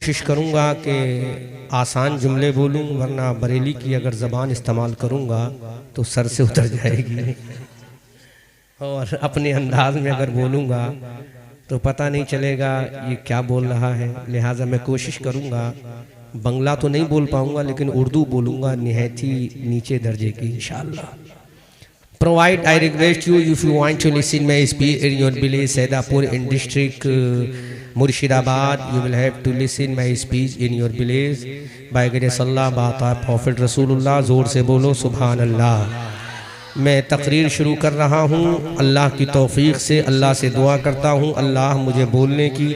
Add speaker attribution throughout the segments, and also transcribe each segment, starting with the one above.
Speaker 1: कोशिश करूँगा कि आसान जुमले बोलूँ, वरना बरेली की अगर ज़बान इस्तेमाल करूँगा तो सर से उतर जाएगी, और अपने अंदाज में अगर बोलूँगा तो पता नहीं चलेगा ये क्या बोल रहा है। लिहाजा मैं कोशिश करूँगा, बंगला तो नहीं बोल पाऊँगा लेकिन उर्दू बोलूँगा निहायत ही नीचे दर्जे की इंशाअल्लाह। Provide, I request you, if you want to listen my speech in your village Saidapur in district Murshidabad, you will have to listen my speech in your village by grace Allah, by Prophet Rasulullah। जोर से बोलो सुभान अल्लाह। मैं तकरीर शुरू कर रहा हूँ अल्लाह की तौफीक से। अल्लाह से दुआ करता हूँ अल्लाह मुझे बोलने की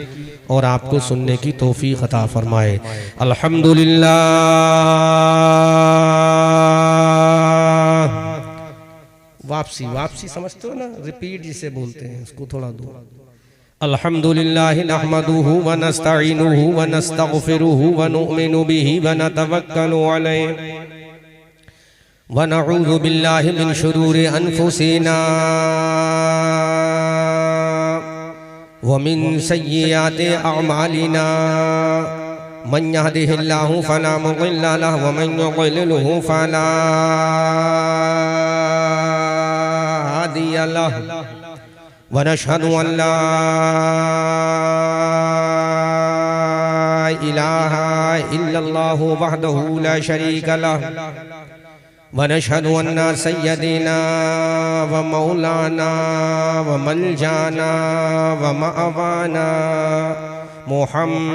Speaker 1: और आपको सुनने की तौफीक अता फरमाए। अल्हम्दुलिल्लाह, वापसी समझते हो ना, रिपीट जिसे बोलते हैं उसको थोड़ा दो। अल्हम्दुलिल्लाह नहमदुहु व नस्तईनुहु व नस्तगफिरुहु व नुमिनु बिही व नतवक्कलु अलैहि व नऊज़ु बिल्लाहि मिन शुरूरि अनफुसिना व मिन सय्यिआति अअमालिना। मन यहदिहिल्लाहु फला मुदिल्ल लहु व मन युद्लिलहु फला हादिय लहु व नशहदु अन ला इलाहा इल्लल्लाहु वहदहु ला शरीका लहु व नशहदु अन्ना सय्यदिना व मौलाना व मलजाना व मअवाना मुहम्मदनिल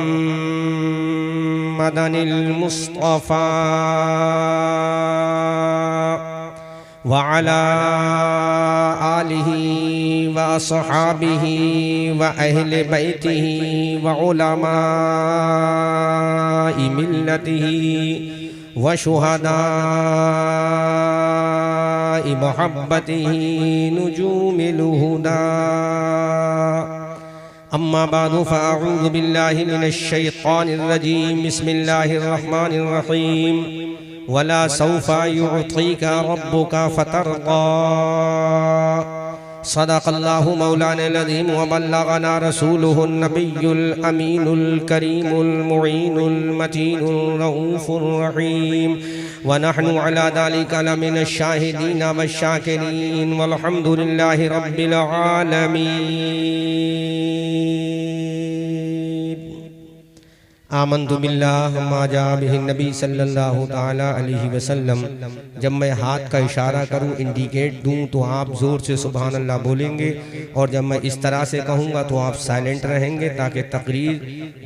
Speaker 1: मुस्तफ़ा व अला आलिही व अस्हाबिही व अहले बैतिही व उलमाए मिल्लतिही व शुहदाए मुहब्बतिही नुजूमिल हुदा। अम्मा बादु फ़अऊज़ु बिल्लाहि मिनश शैतानिर रजीम। बिस्मिल्लाहिर रहमानिर रहीम। वला सौफा युअतीका रब्बुका फतरदा। सदक़ल्लाहु मौलाना अज़ीम व बल्लगना रसूलुहुन नबियुल अमीनुल करीमुल मुईनुल मतीनुर रऊफुर रहीम। व नहनु अला ज़ालिका लमिनश शाहिदीन व शाकिरीन वल्हम्दुलिल्लाहि रब्बिल आलमीन। आमन्तु बिल्लाहि मा जा बिहि नबी सल्लल्लाहु ताला अलैहि वसल्लम। जब मैं हाथ का इशारा करूं, इंडिकेट दूं, तो आप ज़ोर से सुभान अल्लाह बोलेंगे, और जब मैं इस तरह से कहूँगा तो आप साइलेंट रहेंगे, ताकि तकरीर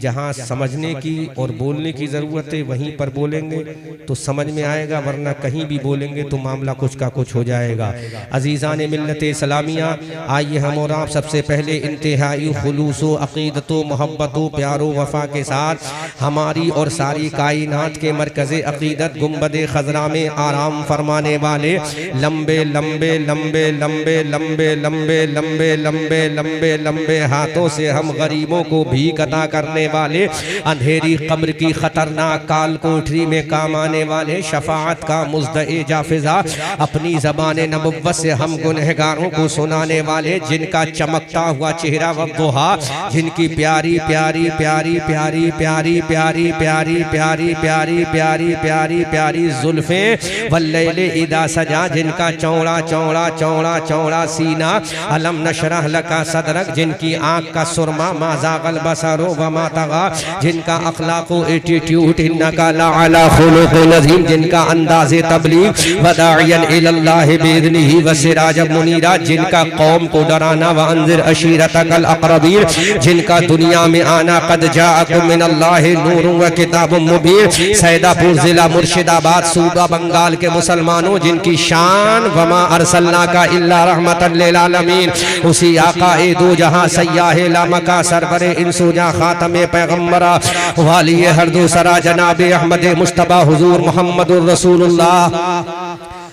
Speaker 1: जहाँ समझने की और बोलने की ज़रूरत है वहीं पर बोलेंगे तो समझ में आएगा, वरना कहीं भी बोलेंगे तो मामला कुछ का कुछ हो जाएगा। अज़ीज़ान मिल्लत इस्लामिया, आइए हम और आप सबसे पहले इंतहाई खुलूसो अक़ीदतो मोहब्बतो प्यारो वफ़ा के साथ हमारी और सारी कायनात के मरकज़े अक़ीदत गुंबदे खज़रा में आराम फरमाने वाले लंबे लंबे लंबे लंबे लंबे लंबे लंबे लंबे लंबे लंबे हाथों से हम गरीबों को भीख अता करने वाले, अंधेरी कब्र की खतरनाक काल कोठरी में काम आने वाले, शफाअत का मुज़दए जाफिज़ा, अपनी ज़बान नबुव्वत से हम गुनहगारों को सुनाने वाले, जिनका चमकता हुआ चेहरा वद्दुहा, जिनकी प्यारी प्यारी प्यारी प्यारी प्यारी प्यारी प्यारी प्यारी प्यारी प्यारी प्यारी प्यारी जुल्फे वल्लैले इदा सजा, जिनका चौड़ा चौड़ा चौड़ा चौड़ा सीना, अलम नशरह लका सदरक, जिनकी आँख का सुरमा माज़ागल बसरो वमा तगा, जिनका अखलाको एटीट्यूड इन्नका लअला खुलुक़िन अज़ीम, जिनका अंदाज़े तबलीग वदाइयन इलल्लाहि बिइज़निही व सिराजम मुनीरा, जिनका कौम को डराना व अंज़िर अशीरतकल अक़रबीन, जिनका दुनिया में आना क़द जाअकुम मिनल्लाहि नूरुन व किताबुम मुबीन। सैदापुर जिला मुर्शिदाबाद सूबा बंगाल के मुसलमानों, जिनकी शान वमा अरसलनाका इल्ला रहमतल लिल आलमीन, उसी आका ए दो जहां सय्याहे लामका सरवरे इंसुजा खातमे पैगम्बरा वालिए हर दूसरा जनाब अहमद मुस्तफा हुजूर मोहम्मदुर रसूलुल्लाह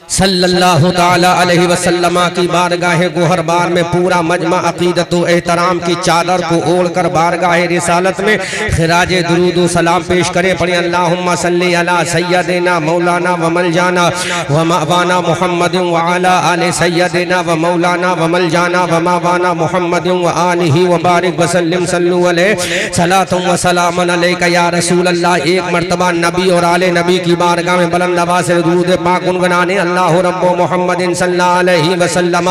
Speaker 1: सल्लल्लाहु ताला अलैहि वसल्लम की बारगाह गोहरबार में पूरा मजमा अकीदत व एहतराम की चादर को ओढ़कर बारगाह रिसालत में खिराज दुरूद व सलाम पेश करें। पढ़े अल्लाहुम्मा सल्ली अला सय्यदिना मौलाना व मलजाना व मावाना मुहम्मद व अला आले सय्यदिना व मौलाना व मलजाना व मावाना मुहम्मद व आलिहि व बारिक वसल्लम सल्लु अलैहि सलातुम व सलामन अलैका या रसूल अल्लाह। एक मर्तबा नबी और आले नबी की बारगाह में बुलंद आवाज़ से दुरूद पाक गुनगुनाने अल्लाहु रब्बु मुहम्मदिन सल्लल्लाहु अलैहि वसल्लम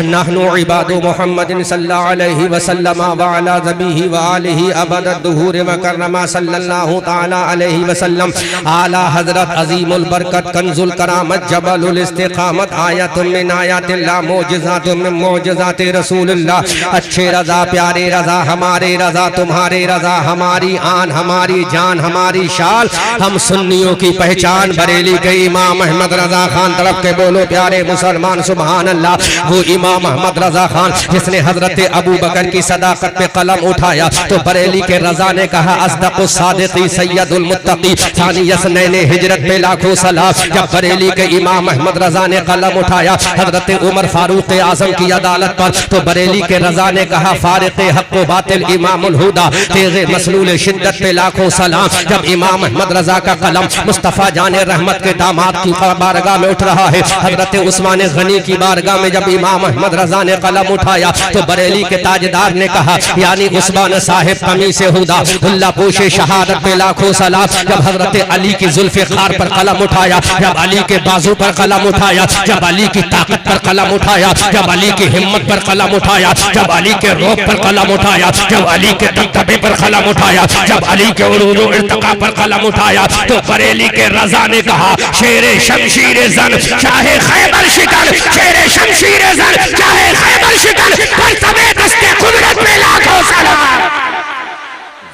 Speaker 1: नहनु इबादु मुहम्मदिन सल्लल्लाहु अलैहि वसल्लम व अला ज़बीही व आलिहि अबद दुहूर व कररमा सल्लल्लाहु ताला अलैहि वसल्लम। आला हज़रत अज़ीमुल बरकत कंजुल करामत जबलुल इस्तिक़ामत आयतुम मिन आयातिल्लाह मौजिज़ातुम मिन मौजिज़ाति रसूलिल्लाह। अच्छे रज़ा प्यारे रज़ा हमारे रज़ा तुम्हारे रज़ा हमारी आन हमारी जान हमारी शाल हम सुन्नियों की पहचान बरेली के इमाम अहमद रज़ा खान तरफ के बोलो प्यारे मुसलमान सुभान अल्लाह। वो इमाम अहमद रज़ा खान जिसने हजरत अबू बकर की सदाकत पे कलम उठाया तो बरेली के रज़ा ने कहा अस्दक़ुस सादिक़ी सय्यदुल मुत्तक़ी सानी यसनैन हिजरत पे लाखों सलाम। जब बरेली के इमाम अहमद रज़ा ने कलम उठाया हजरत उमर फारूक आज़म की अदालत पर तो बरेली के रज़ा ने कहा फारिक़ हक़ व बातिल इमामुल हुदा तेज़े मसलूल शिद्दत पे लाखों सलाम। जब इमाम अहमद रज़ा का कलम मुस्तफ़ा जाने रहमत के दामाद की बारगाह में उठ रहा है हजरत उस्मान गनी की बारगाह में जब इमाम अहमद रज़ा ने कलम उठाया तो बरेली के ताजदार ने कहा यानी उस्मान साहिब कमी से हुदा हुल्ला पोशे शहादत पे लाखों सलाम। जब हजरत अली की जुल्फ़े ख़ार पर कलम उठाया जब अली के बाजू पर कलम उठाया जब अली की ताकत पर कलम उठाया जब अली की हिम्मत पर कलम उठाया जब अली के रोब पर कलम उठाया जब अली के दबदबे पर कलम उठाया जब अली के उरूज व इर्तिका पर कलम उठाया तो बरेली के रज़ा ने कहा शेरे शमशीर जन चाहे खैबर शिकन शेरे शमशीर जन चाहे खैबर शिकन पर तबे दस्ते कुदरत में लाखों सलाम।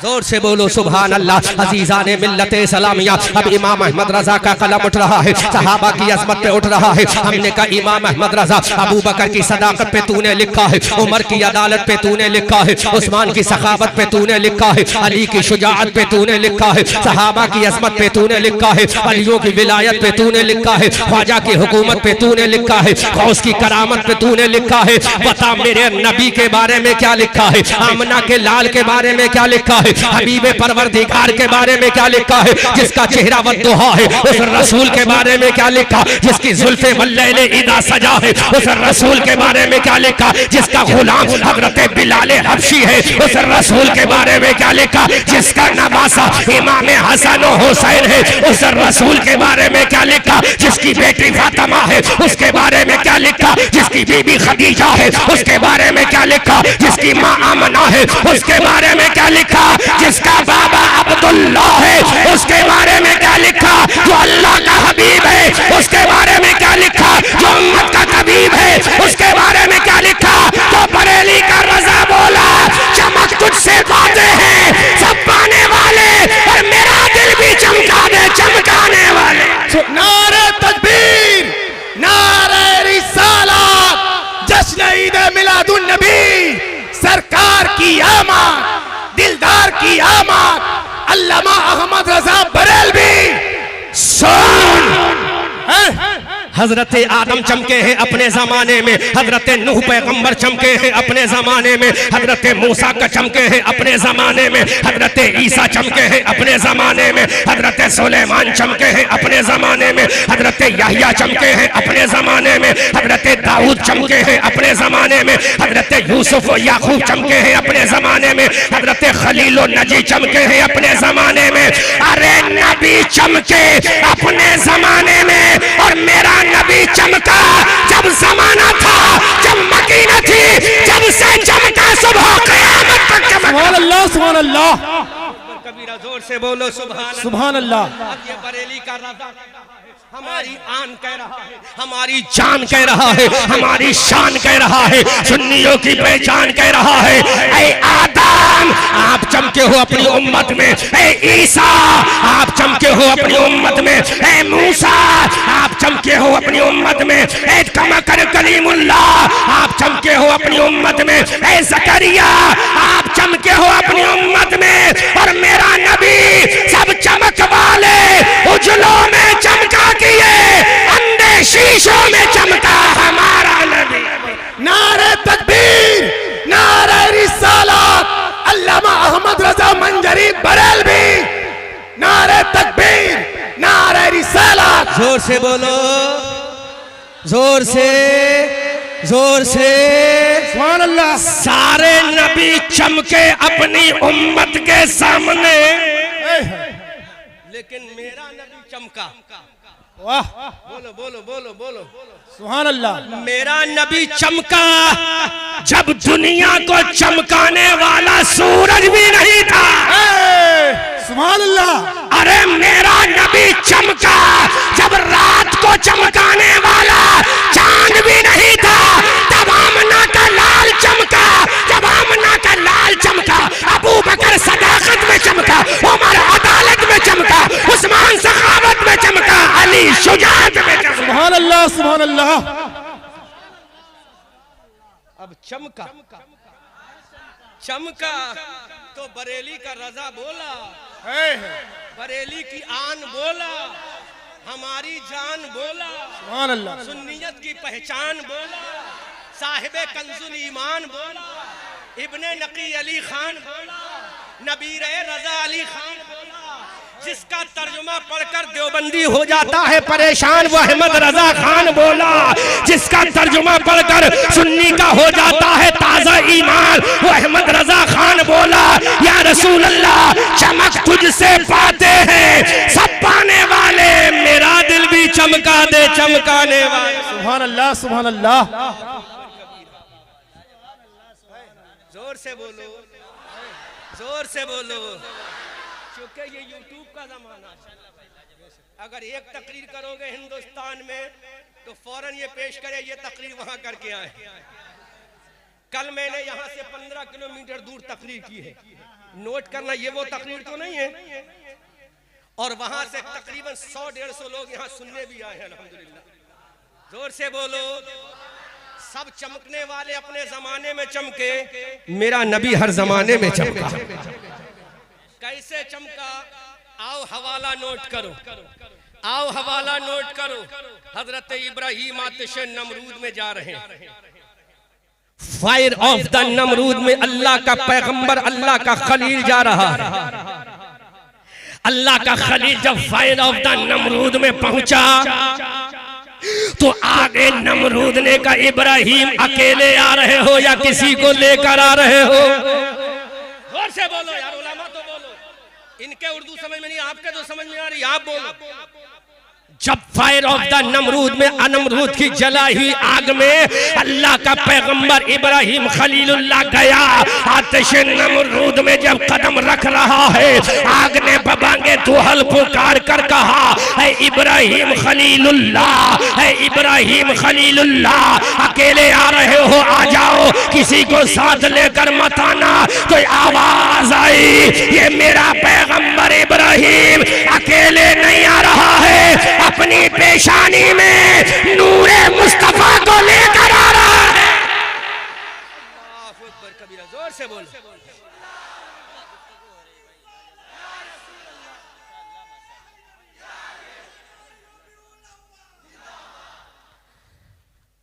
Speaker 1: जोर से बोलो सुभान अल्लाह। अजीज़ाने मिल्लते सलामिया अब इमाम अहमद रज़ा का कलम उठ रहा है सहाबा की अज़मत पे उठ रहा है। हमने कहा इमाम अहमद रज़ा अबू बकर की सदाकत पे तूने लिखा है उमर की अदालत पे तूने लिखा है उस्मान की सखावत पे तूने लिखा है अली की शुजाअत पे तूने लिखा है सहाबा की अज़मत पे तूने लिखा है अलियों की विलायत पे तूने लिखा है ख्वाजा की हुकूमत पे तूने लिखा है गौस की करामत पे तूने लिखा है। बता मेरे नबी के बारे में क्या लिखा है आमना के लाल के बारे में क्या लिखा है हबीबे परवरदिगार के बारे में क्या लिखा है जिसका चेहरा वद्दुहा है उस रसूल के बारे में क्या लिखा जिसकी जुल्फे वल्लैल इदा सजा है उस रसूल के बारे में क्या लिखा जिसका गुलाम हजरत बिलाल हबशी है उस रसूल के बारे में क्या लिखा जिसका नवासा इमाम हसन और हुसैन है उस रसूल के बारे में क्या लिखा जिसकी बेटी फातिमा है उसके बारे में क्या लिखा जिसकी बीबी खदीजा है उसके बारे में क्या लिखा जिसकी माँ आमना है उसके बारे में क्या लिखा जिसका बाबा अब्दुल्ला है उसके बारे में क्या लिखा जो अल्लाह का हबीब है उसके बारे में क्या लिखा जो उम्मत का तबीब है उसके बारे में क्या लिखा। तो बरेली का रज़ा बोला चमक तुझसे बातें हैं सब पाने वाले और मेरा दिल भी चमका दे चमकाने वाले।
Speaker 2: नारे तकबीर नारे रिसालत जश्न ईद मिलादुन नबी सरकार की आमद दिलदार की आमद अल्लामा अहमद रज़ा बरेलवी।
Speaker 1: हजरत आदम चमके हैं अपने जमाने में हजरत नूह पैगंबर चमके हैं अपने जमाने में हजरत मूसा का चमके हैं अपने जमाने में हजरत ईसा चमके हैं अपने जमाने में हजरत सुलेमान चमके हैं अपने जमाने में हजरत यहया चमके हैं अपने जमाने में हजरत दाऊद चमके हैं अपने जमाने में हजरत यूसुफ और याकूब चमके हैं अपने जमाने में हजरत खलील और नजी चमके हैं अपने जमाने में। अरे नबी चमके अपने जमाने में और मेरा नबी चमका जब जमाना था जब मकीना थी जब से चमका सुबह क़यामत तक चमका।
Speaker 2: सुभान अल्लाह सुभान अल्लाह
Speaker 1: कबीरा जोर से बोलो
Speaker 2: सुभान अल्लाह।
Speaker 1: अब ये बरेली का रज़ा हमारी आन कह रहा है हमारी जान कह रहा है हमारी शान कह रहा है सुन्नियों की पहचान कह रहा है। ऐ आदम आप चमके हो अपनी उम्मत में, ऐ ईसा आप चमके हो अपनी उम्मत में, ऐ मूसा आप चमके हो अपनी उम्मत में, ऐ कमकर कलीमुल्लाह आप चमके हो अपनी उम्मत में, ऐ ज़करिया आप चमके हो अपनी उम्मत में। और मेरा नबी सब चमक वाले उजलों में चमका किए अंधे शीश जोर से बोलो, जोर से, जोर से।
Speaker 2: सुभान अल्लाह।
Speaker 3: सारे नबी चमके अपनी उम्मत के सामने,
Speaker 1: लेकिन मेरा नबी चमका।
Speaker 2: वाह,
Speaker 1: बोलो बोलो बोलो बोलो।
Speaker 2: सुभान अल्लाह।
Speaker 3: मेरा नबी चमका जब दुनिया को चमकाने वाला सूरज भी नहीं था।
Speaker 2: सुभान अल्लाह।
Speaker 3: अरे मेरा नबी चमका जब रात को चमकाने वाला चांद भी नहीं था। तब आमना का लाल चमका, जब आमना का लाल चमका, अबू बकर सदाकत में चमका, उमर अदालत में चमका, उस्मान सखावत में चमका, अली शुजाअत में चमका।
Speaker 2: सुभान अल्लाह, सुभान अल्लाह।
Speaker 1: अब चमका, चमका तो बरेली का रजा बोला, बरेली की आन बोला, हमारी जान बोला,
Speaker 2: सुभान अल्लाह।
Speaker 1: सुन्नियत की पहचान बोला, साहिबे कंजुल ईमान बोला, इब्ने नकी अली खान बोला, नबीरे रजा अली खान बोला। जिसका तर्जुमा पढ़कर देवबंदी हो जाता है परेशान, वो अहमद रजा खान बोला। जिसका तर्जुमा पढ़कर सुन्नी का हो जाता है ताजा ईमान, वो अहमद रजा खान बोला। या रसूल अल्लाह, चमक तुझसे पाते हैं सब पाने वाले, मेरा दिल भी चमका दे चमकाने वाले।
Speaker 2: सुभान अल्लाह, सुभान अल्लाह।
Speaker 1: जोर से बोलो, जोर से बोलो, क्योंकि ये यूट्यूब का जमाना है। अगर एक तकरीर करोगे हिंदुस्तान में तो फौरन ये पेश करे ये तकरीर वहां करके आए। कल मैंने यहाँ से 15 किलोमीटर दूर तकरीर की है, नोट करना, ये वो तकरीर तो नहीं है। और वहां से तकरीबन 100-150 लोग यहाँ सुनने भी आए हैं अल्हम्दुलिल्लाह। जोर से बोलो। सब चमकने वाले अपने जमाने में चमके, मेरा नबी हर जमाने में चमका। कैसे चमका? आओ हवाला नोट करो, आओ हवाला नोट करो। हजरत इब्राहिम आतिश नमरूद में जा रहे हैं, फायर ऑफ द नमरूद में अल्लाह का पैगंबर, अल्लाह का खलील जा रहा है। अल्लाह का खलील जब फायर ऑफ द नमरूद में पहुंचा तो आगे नमरूद ने कहा, इब्राहिम अकेले आ रहे हो या किसी को लेकर आ रहे हो? जोर से बोलो यार, उलमा तो बोलो। इनके उर्दू समझ में नहीं, आपके तो समझ में आ रही, आप बोलो। जब फायर ऑफ द नमरूद में अनमरूद की जलाई हुई आग में अल्लाह का पैगंबर इब्राहिम खलीलुल्लाह गया, आतिश नमरूद में जब कदम रख रहा है, आग ने बबांगे दुहल पुकार कर कहा, है इब्राहिम खलीलुल्लाह, है इब्राहिम खलीलुल्लाह, अकेले आ रहे हो? आ जाओ, किसी को साथ लेकर मत आना। तो आवाज आई, ये मेरा पैगंबर इब्राहिम अकेले नहीं आ रहा है, अपनी पेशानी में नूरे मुस्तफा को लेकर आ रहा है। जोर से बोल।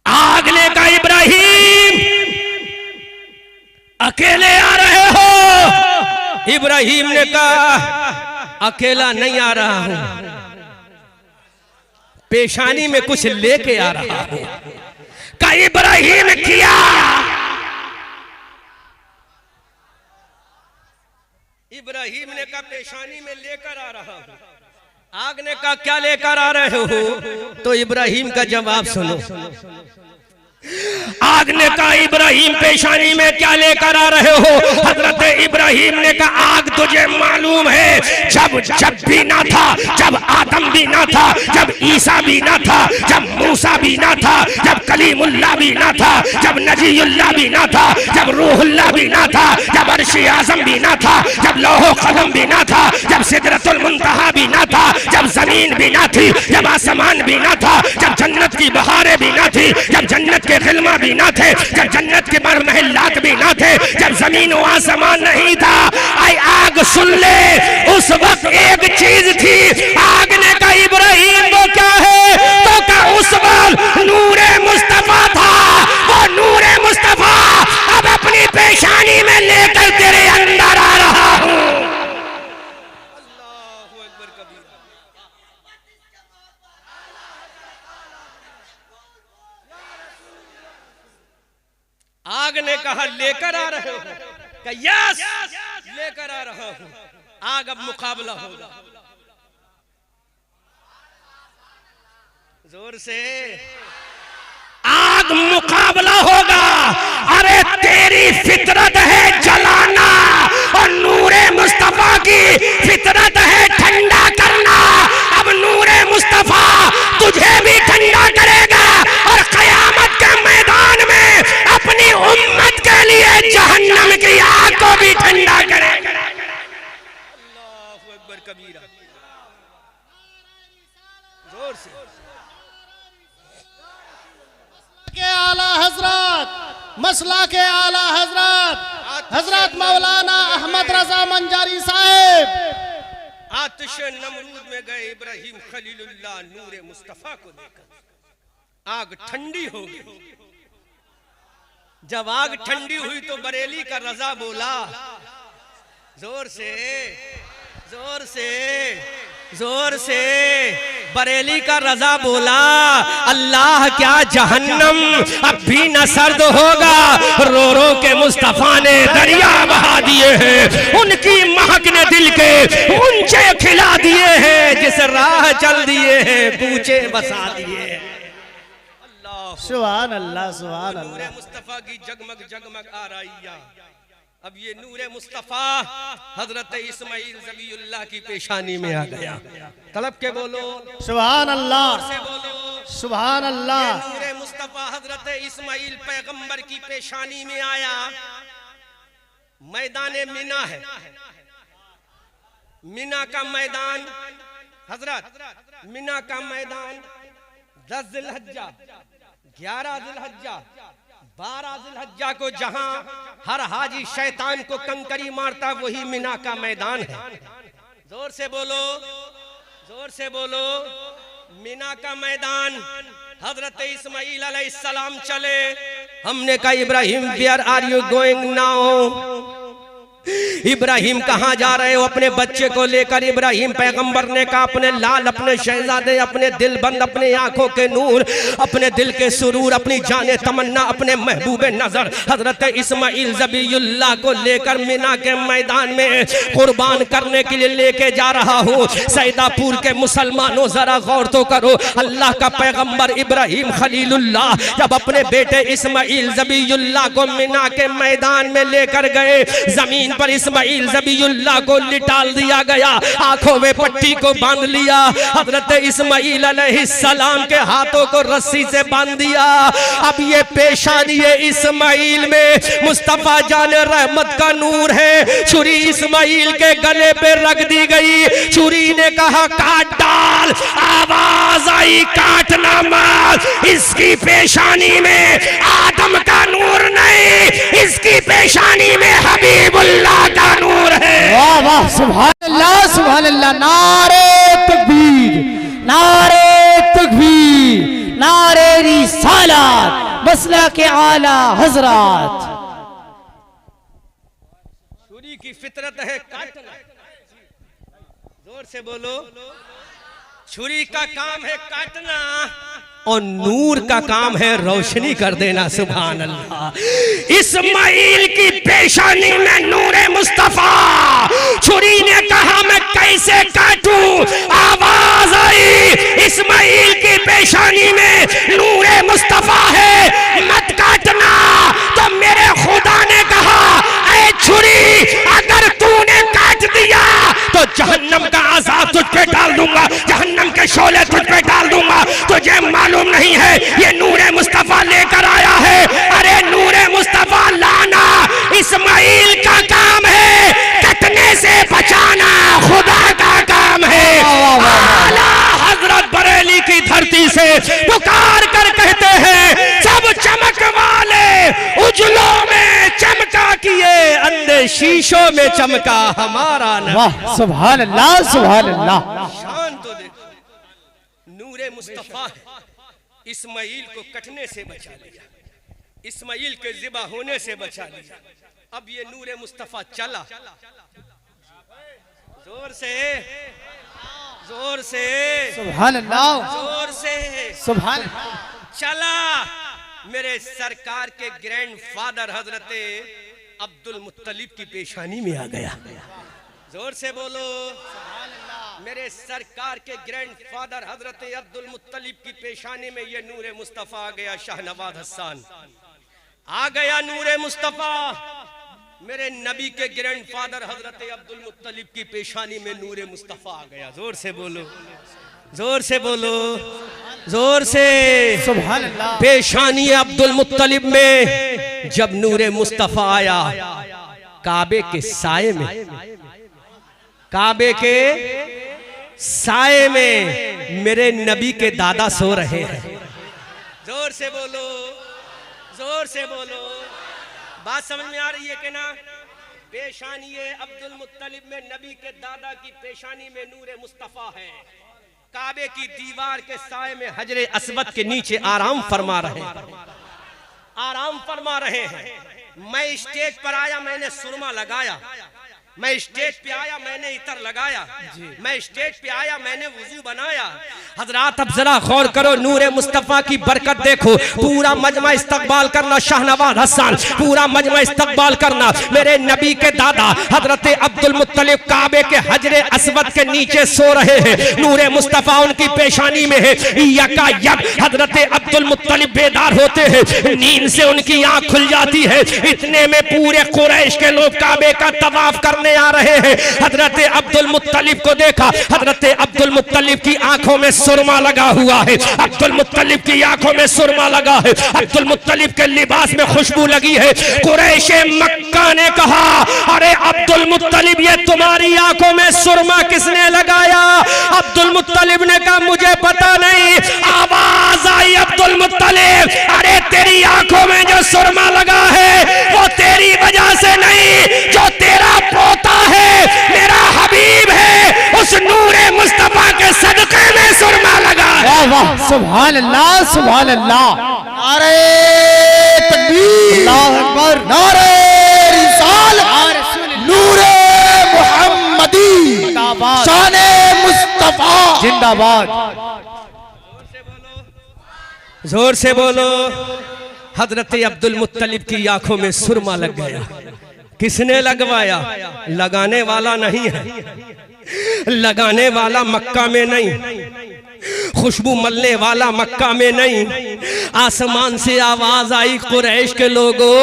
Speaker 1: आगले का इब्राहिम अकेले आ रहे हो? इब्राहिम ने कहा, अकेला नहीं आ रहा हूं, पेशानी में कुछ लेके आ रहा हूं। का इब्राहिम किया, इब्राहिम ने कहा पेशानी में लेकर आ रहा हूं। आग ने कहा क्या लेकर आ रहे हो? तो इब्राहिम का जवाब सुनो। आग ने कहा इब्राहिम पेशानी में क्या लेकर आ रहे हो? हजरत इब्राहिम ने कहा आग तुझे मालूम है, जब भी ना था, जब आदम भी ना था, जब ईसा भी ना था, जब मूसा भी ना था, जब कलीमुल्लाह भी ना था, जब नजीयुल्लाह भी ना था, जब रूहुल्लाह भी ना था, जब अर्श आज़म भी ना था, जब लौह कलम भी ना था, जब सिदरतुल मुंतहा भी ना था, जब जमीन भी ना थी, जब आसमान भी ना था, जब जन्नत की बहारें भी ना थी, जब जन्नत के खिलमा भी ना थे, जब जन्नत के महल्लात भी ना थे, जब जमीन व आसमान नहीं था। आई आग सुन ले, उस वक्त एक चीज थी। आग ने कहा इब्राहिम वो क्या है? तो कहा उस वक्त नूरे मुस्तफा था। वो नूरे मुस्तफा अब अपनी पेशानी में लेकर तेरे अंदर आ रहा हूं। अल्लाहू अकबर कबीर। आग ने कहा लेकर आ रहे हो? कहा यस लेकर आ रहा हूं। आग अब मुकाबला होगा। जोर से
Speaker 3: आग मुकाबला होगा। अरे तेरी फितरत है जलाना और नूरे मुस्तफा की फितरत है ठंडा करना। अब नूरे मुस्तफा तुझे भी ठंडा करेगा और कयामत के मैदान में अपनी उम्मत के लिए जहन्नम की आग को भी ठंडा करेगा।
Speaker 1: अल्लाहु अकबर कबीरा। जोर से
Speaker 2: के आला हजरत, मसला के आला हजरत हजरत मौलाना अहमद रजा मंजारी साहब
Speaker 1: आतिश नमरूद में गए इब्राहिम खलीलुल्लाह नूरे मुस्तफा को लेकर। आग ठंडी हो गई। जब आग ठंडी हुई तो बरेली का रजा बोला। जोर से जोर से जोर से बरेली का रजा बोला, अल्लाह क्या जहन्नम अब भी न सर्द होगा। रो रो के मुस्तफा ने दरिया बहा दिए हैं, उनकी महक ने दिल के ऊंचे खिला दिए हैं, जिस राह चल दिए हैं पूछे बसा दिए। अल्लाह
Speaker 2: सुभान अल्लाह सुभान
Speaker 1: नूरे
Speaker 2: अल्लाह।
Speaker 1: मुस्तफा की जगमग जगमग आ रही है। अब ये नूरे मुस्तफा हजरत इस्माइल ज़बीउल्लाह की पेशानी में आ गया। तलब के बोलो
Speaker 2: सुभान अल्लाह
Speaker 1: से बोलो
Speaker 2: सुभान अल्लाह।
Speaker 1: नूरे मुस्तफा हजरत इस्माइल पैगंबर की पेशानी में आया। मैदान मिना है, मिना का मैदान हजरत, मिना का मैदान 10 जिलहज्जा 11 जिलहज्जा 12 जिलहज्जा को जहां हर हाजी शैतान को कंकरी मारता, वही मिना का मैदान है। जोर से बोलो जोर से बोलो। मिना का मैदान हजरत इस्माइल अलैहिस्सलाम चले। हमने कहा Ibrahim where are you going now? Ibrahim कहाँ जा रहे हो अपने बच्चे को लेकर? इब्राहिम पैगंबर ने कहा अपने लाल, अपने शहजादे, अपने दिल बंद, अपने आंखों के नूर, अपने दिल के सुरूर, अपनी जाने तमन्ना, अपने महबूबे नजर हजरत इस्माइल ज़बीउल्लाह को लेकर मिना के मैदान में कुर्बान करने के लिए लेके जा रहा हूँ। सैदापुर के मुसलमानों जरा गौर तो करो, अल्लाह का पैगंबर इब्राहिम खलीलुल्लाह जब अपने बेटे इस्माइल ज़बीउल्लाह को मिना के मैदान में लेकर गए, जमीन पर इस्माइल ज़बीउल्लाह को लिटाल दिया गया, आंखों में पट्टी को बांध लिया। हजरत इस्माइल अलैहिस्सलाम के हाथों को रस्सी से बांध दिया। अब ये पेशानी इस्माइल में मुस्तफा जाने रहमत का नूर है। छुरी इस्माइल के गले पे रख दी गई। छुरी ने कहा काट डाल। आवाज आई काटना मत। इसकी पेशानी में आदम का नूर नहीं, इसकी पेशानी में हबीबुल्लाह का नूर है।
Speaker 2: वाह वाह सुभान अल्लाह। नारे तकबीर नारे तकबीर नारे रिसालत मसला के आला हजरत।
Speaker 1: छुरी की फितरत है काटना। जोर से बोलो। छुरी का काम है काटना और नूर का काम है रोशनी कर देना। सुभान अल्लाह।
Speaker 3: इस्माइल की पेशानी में नूरे मुस्तफा। छुरी ने कहा मैं कैसे काटूं? आवाज आई इस्माइल की पेशानी में नूरे मुस्तफा है, मत काटना। तो मेरे खुदा ने कहा ऐ छुरी अगर तूने काट दिया तो जहन्नम का आजाब तुझ पे डाल दूंगा, जहन्नम के शोले तुझ पे डाल दूंगा। तुझे मालूम नहीं है ये नूरे मुस्तफा लेकर आया है। अरे नूरे मुस्तफा लाना इस्माइल का काम है, कटने से बचाना खुदा का काम है। आला हजरत बरेली की धरती से पुकार कर कहते हैं सब चमक वाले उजलों में चमका किए, अंधे शीशों में चमका हमारा नाम।
Speaker 2: वाह सुभान अल्लाह सुभान अल्लाह।
Speaker 1: शान तो देखो। नूरे मुस्तफा इस्माइल को कटने से बचा लिया, इस्माइल के ज़िबा होने से बचा लिया। अब ये नूरे मुस्तफा चला। जोर से जोर से
Speaker 2: सुभान अल्लाह
Speaker 1: जोर से
Speaker 2: सुभान।
Speaker 1: चला। मेरे सरकार के ग्रैंड फादर हजरत अब्दुल मुत्तलिब की पेशानी में आ गया। जोर से बोलो। मेरे सरकार के ग्रैंड फादर हजरत अब्दुल मुत्तलिब की पेशानी में ये नूरे मुस्तफा आ गया। शाहनवाज हसन आ गया, नूरे मुस्तफा। मेरे नबी के ग्रैंड फादर हजरत अब्दुल मुत्तलिब की पेशानी में नूरे मुस्तफा आ गया। जोर से बोलो, जोर से बोलो, जोर से।
Speaker 2: सुभान अल्लाह।
Speaker 1: पेशानी अब्दुल मुत्तलिब में जब नूरे मुस्तफा आया, काबे के साए में, काबे के साए में मेरे नबी के दादा सो रहे हैं। जोर से बोलो, जोर से बोलो। बात समझ में आ रही है कि ना? पेशानी अब्दुल मुत्तलिब में नबी के दादा की पेशानी में नूरे मुस्तफा है। काबे की दीवार के साए में हजरे अस्वद के नीचे आराम फरमा रहे हैं, आराम फरमा रहे हैं। मैं स्टेज पर आया, मैंने सुरमा लगाया। मैं स्टेज पे आया, मैंने इतर लगाया। मैं स्टेज पे आया, मैंने वुजू बनाया। हजरात अब जरा गौर करो, नूरे मुस्तफा की बरकत देखो। पूरा मजमा इस्तकबाल करना शाहनवाज हसन, पूरा मजमा इस्तकबाल करना। मेरे नबी के दादा हजरत अब्दुल मुत्तलिब काबे के हजरे अस्वद के नीचे सो रहे हैं। नूरे मुस्तफा उनकी पेशानी में है। यकायक हजरत अब्दुल मुत्तलिब बेदार होते हैं, नींद से उनकी आंख खुल जाती है। इतने में पूरे कुरैश के लोग काबे का तवाफ कर आ रहे हैं। हजरत अब्दुल मुत्तलिब को देखा। हजरत अब्दुल मुत्तलिब की आंखों में सुरमा लगा हुआ है। अब्दुल मुत्तलिब की आंखों में सुरमा लगा है। अब्दुल मुत्तलिब के लिबास में खुशबू लगी है। कुरैश मक्का ने कहा, अरे अब्दुल मुत्तलिब, ये तुम्हारी आंखों में सुरमा किसने लगाया? अब्दुल मुत्तलिब ने कहा, मुझे पता नहीं। आवाज आई अब्दुल मुत्तलिब, अरे तेरी आंखों में जो सुरमा लगा है वो तेरी वजह से नहीं, जो तेरा पोता है, मेरा हबीब है, उस नूरे मुस्तफा के सदके में सुरमा लगा है।
Speaker 2: वाह वाह, सुभान अल्लाह, सुभान अल्लाह। नारे तकबीर, अल्लाह अकबर, नारे रिसालत, नूरे मुहम्मदी, शाने मुस्तफा जिंदाबाद।
Speaker 1: जोर से बोलो। हजरत अब्दुल मुत्तलिब की आंखों में सुरमा लग गया। किसने लगवाया? लगाने वाला नहीं है, लगाने वाला मक्का में नहीं, खुशबू मलने वाला मक्का में नहीं। आसमान से आवाज आई, कुरैश के लोगों,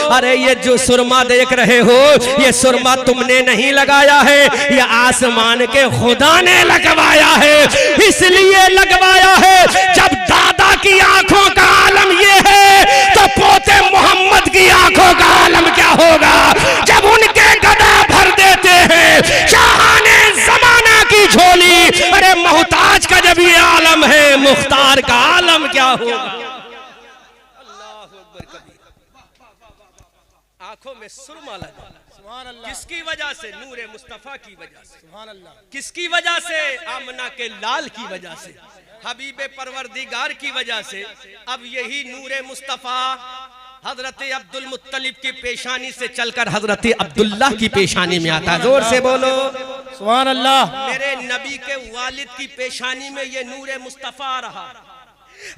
Speaker 1: अरे ये जो सुरमा देख रहे हो, ये सुरमा तुमने नहीं लगाया है, ये आसमान के खुदा ने लगवाया है। इसलिए लगवाया है, जब दादा की आंखों का आलम ये है, तो पोते मोहम्मद की आंखों का आलम क्या होगा? जब उनके गदा भर देते हैं शाहाने जमाना की झोली, अरे मोहताज का जब ये आलम है, मुख्तार का आलम क्या होगा? अल्लाह अकबर कबीर। आंखों में सुरमा लगा। किसकी वजह से? नूरे मुस्तफा की वजह से। किसकी वजह से? आमना के लाल की वजह से, हबीबे परवरदिगार की वजह से। अब यही नूरे मुस्तफा हजरत अब्दुल मुत्तलिब की पेशानी से चलकर हजरत अब्दुल्लाह की पेशानी में आता है। जोर से बोलो,
Speaker 2: सुभान अल्लाह।
Speaker 1: मेरे नबी के वालिद की पेशानी में ये नूरे मुस्तफा आ रहा।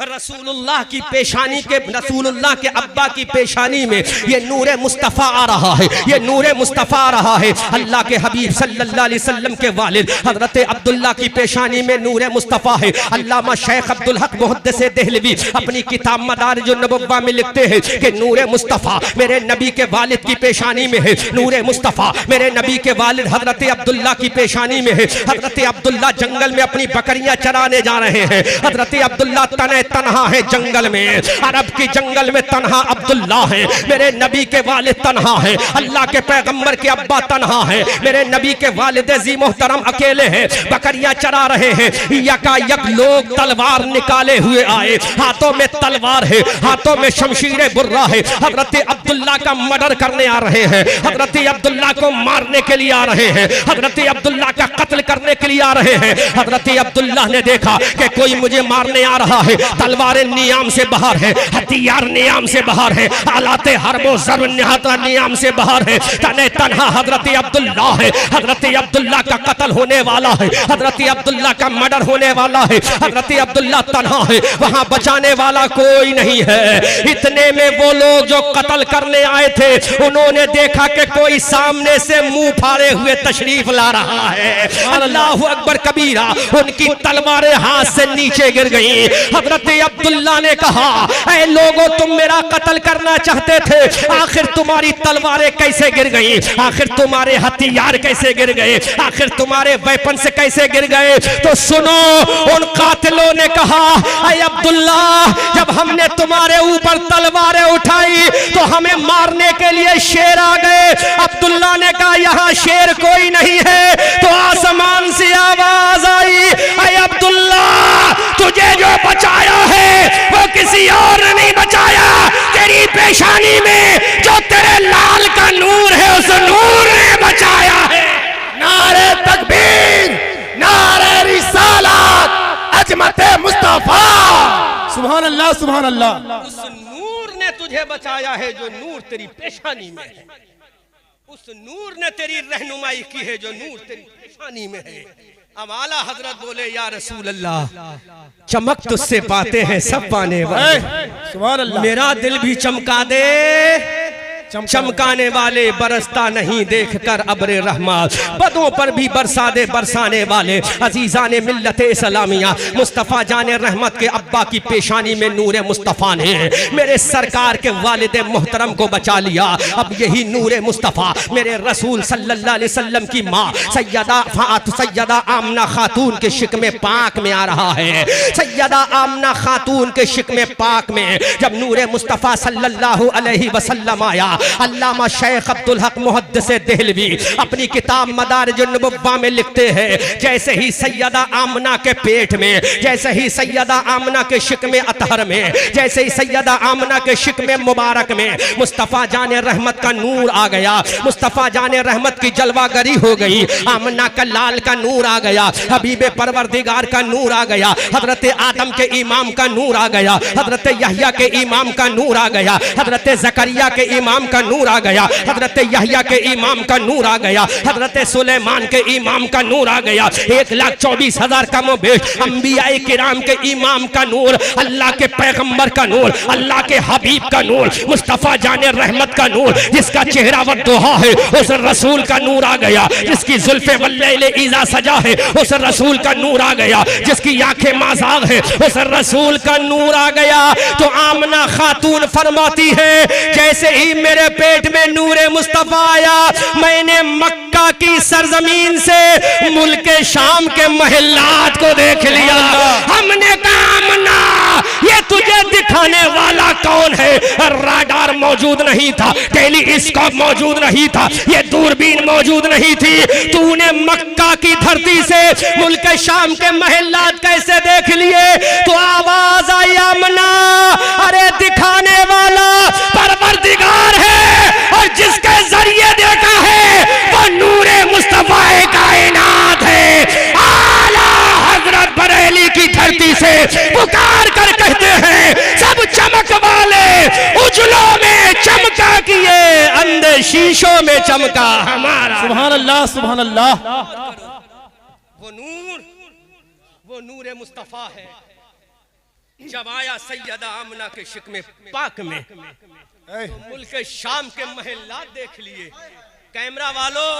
Speaker 1: रसूलुल्लाह की पेशानी के, रसूलुल्लाह के अब्बा की पेशानी में ये नूरे मुस्तफ़ा आ रहा है, ये नूरे मुस्तफ़ा आ रहा है। अल्लाह के हबीब सल्लल्लाहु अलैहि वसल्लम के वालिद हजरत अब्दुल्लाह की पेशानी में नूरे मुस्तफ़ा है। अल्लामा शेख अब्दुल हक मुहद्दिस देहलवी अपनी किताब मदारिजुन नबुव्वा में लिखते हैं कि नूरे मुस्तफ़ा मेरे नबी के वालिद की पेशानी में है। नूरे मुस्तफ़ा मेरे नबी के वालिद हजरत अब्दुल्लाह की पेशानी में है। हजरत अब्दुल्लाह जंगल में अपनी बकरियां चराने जा रहे हैं। हजरत अब्दुल्लाह तन्हा है जंगल में, अरब की जंगल में तन्हा अब्दुल्ला है। मेरे नबी के वालिद तन्हा है, अल्लाह के पैगंबर के अब्बा तन्हा है। मेरे नबी के वालिद जी मोहतरम अकेले हैं, बकरियां चरा रहे हैं। यकायक लोग तलवार निकाले हुए आए, हाथों में तलवार है, हाथों में शमशीर बुर्रा है। हजरत अब्दुल्ला का मर्डर करने आ रहे हैं, हजरत अब्दुल्ला को मारने के लिए आ रहे हैं, हजरत अब्दुल्ला का कत्ल करने के लिए आ रहे हैं। हजरत अब्दुल्ला ने देखा कि कोई मुझे मारने आ रहा है,
Speaker 3: तलवारें नियाम से बाहर है, हथियार नियाम से बाहर है, आलाते हरबो ज़र निहाता नियाम से बाहर है। तने तन्हा हजरत अब्दुल्ला है, हजरत अब्दुल्ला का कत्ल होने वाला है, हजरत अब्दुल्ला का मर्डर होने वाला है, हजरत अब्दुल्ला तन्हा है, वहां बचाने वाला कोई नहीं है। इतने में वो लोग जो कत्ल करने आए थे उन्होंने देखा कि कोई सामने से मुंह फाड़े हुए तशरीफ ला रहा है। अल्लाहु अकबर कबीरा, उनकी तलवारें हाथ से नीचे गिर गई। हजरत अब्दुल्ला ने कहा, ऐ लोगों, तुम मेरा कत्ल करना चाहते थे, आखिर तुम्हारी तलवारें कैसे गिर गई, आखिर तुम्हारे हथियार कैसे गिर गए, आखिर तुम्हारे वेपन से कैसे गिर गए? तो सुनो, उन कातिलों ने कहा, ऐ अब्दुल्ला, जब हमने तुम्हारे ऊपर तलवारें उठाई तो हमें मारने के लिए शेर आ गए। अब्दुल्ला ने कहा, यहाँ शेर कोई नहीं है। तो आसमान से आवाज आई, ऐ अब्दुल्ला, तुझे जो बचाया है वो किसी और ने नहीं बचाया, तेरी पेशानी में जो तेरे लाल का नूर है उस नूर ने बचाया है।
Speaker 4: नारे तकबीर, नारे रिसालत, अजमत मुस्तफा। सुभान अल्लाह, सुभान अल्लाह।
Speaker 3: उस नूर ने तुझे बचाया है जो नूर तेरी पेशानी में है, उस नूर ने तेरी रहनुमाई की है जो नूर तेरी पेशानी में है। अब आला हजरत बोले, या रसूल अल्लाह, चमक तुझसे पाते हैं सब पाने वाले,
Speaker 4: सुभान अल्लाह।
Speaker 3: मेरा दिल भी चमका दे, चमकाने वाले बरसता नहीं देखकर अब्रे रहमत, बदों पर भी बरसा दे बरसाने वाले। अजीजान मिल्लत इस्लामिया, मुस्तफ़ा जाने रहमत के अब्बा की पेशानी में नूर मुस्तफ़ा ने मेरे सरकार के वालिद मोहतरम को बचा लिया। अब यही नूर मुस्तफ़ा मेरे रसूल सल्लल्लाहु अलैहि वसल्लम की माँ सैयदा आमना खातून के शिकमे पाक में आ रहा है। सैयदा आमना खातून के शिकमे पाक में जब नूर मुस्तफ़ा सल्लल्लाहु अलैहि वसल्लम आया, अल्लामा शेख अब्दुल हक मुहद्दिस देहलवी अपनी किताब मदारिजुन नबुव्वा में लिखते हैं, जैसे ही सैयदा आमना के पेट में, जैसे ही सैयदा आमना के शिकमे अतहर में, जैसे ही सैयदा आमना के शिकमे मुबारक में मुस्तफ़ा जाने रहमत का नूर आ गया, मुस्तफ़ा जाने रहमत की जलवागरी हो गई, आमना का लाल का नूर आ गया, हबीबे परवरदिगार का नूर आ गया, हजरत आदम के इमाम का नूर आ गया, हजरत यहया के इमाम का नूर आ गया, हजरत जकरिया के इमाम का नूर आ गया, हजरत यहया के इमाम का नूर आ गया, हजरत सुलेमान के इमाम का नूर आ गया। 1,24,000 कम बेश अंबियाए किराम के इमाम का नूर, अल्लाह के पैगंबर का नूर, अल्लाह के हबीब का नूर, मुस्तफ़ा जाने रहमत का नूर, जिसका चेहरा वद्दुहा है उस रसूल का नूर आ गया, जिसकी जुल्फे वल्लैल इज़ा सजा है उस रसूल का नूर आ गया, जिसकी आंखें माज़ाग है उस रसूल का नूर आ गया। तो आमना खातून फरमाती है, जैसे ही मेरे पेट में नूरे मुस्तफ़ा आया, मैंने मक्का की सरजमीन से मुल्क शाम के महल्लात को देख लिया। हमने कहा, आमना, ये तुझे दिखाने वाला कौन है? राडार मौजूद नहीं था, टेलीस्कोप मौजूद नहीं था, ये दूरबीन मौजूद नहीं थी, तूने मक्का की धरती से मुल्क शाम के महल्लात कैसे देख लिए? तो आवाज आई, आमना, अरे दिखाने वाला परवरदिगार है और जिसके जरिए देखा है वो नूरे मुस्तफ़ा कायनात है। आला हजरत बरेली की धरती से पुकार कर कहते हैं, सब चमक वाले उजलों में चमका किए, अंधे शीशों में चमका हमारा।
Speaker 4: सुभान अल्लाह, सुभान अल्लाह।
Speaker 3: वो नूर मुस्तफ़ा है। जब आया सैयदा आमना के शिकमे पाक में, मुल्क शाम के महल्लात देख लिए। कैमरा वालों,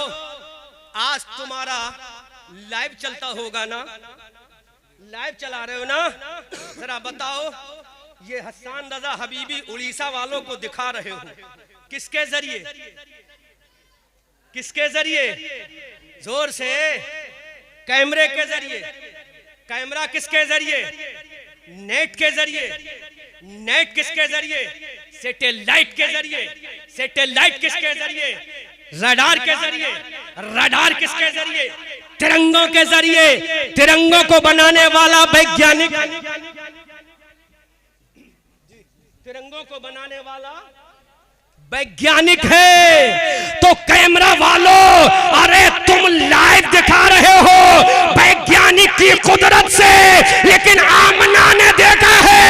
Speaker 3: आज तुम्हारा लाइव चलता होगा ना, लाइव चला रहे हो ना, जरा बताओ, ये हसन रजा हबीबी उड़ीसा वालों को दिखा रहे हो, किसके जरिए? किसके जरिए? जोर से, कैमरे के जरिए। कैमरा किसके जरिए? नेट के जरिए। नेट किसके जरिए? सैटेलाइट के जरिए। सैटेलाइट किसके जरिए? रडार के जरिए। रडार किसके जरिए? तिरंगों के जरिए। तिरंगों को बनाने वाला वैज्ञानिक, तिरंगों को बनाने वाला वैज्ञानिक है। तो कैमरा वालों, अरे तुम लाइव दिखा रहे हो वैज्ञानिक की कुदरत से, लेकिन आमना ने देखा है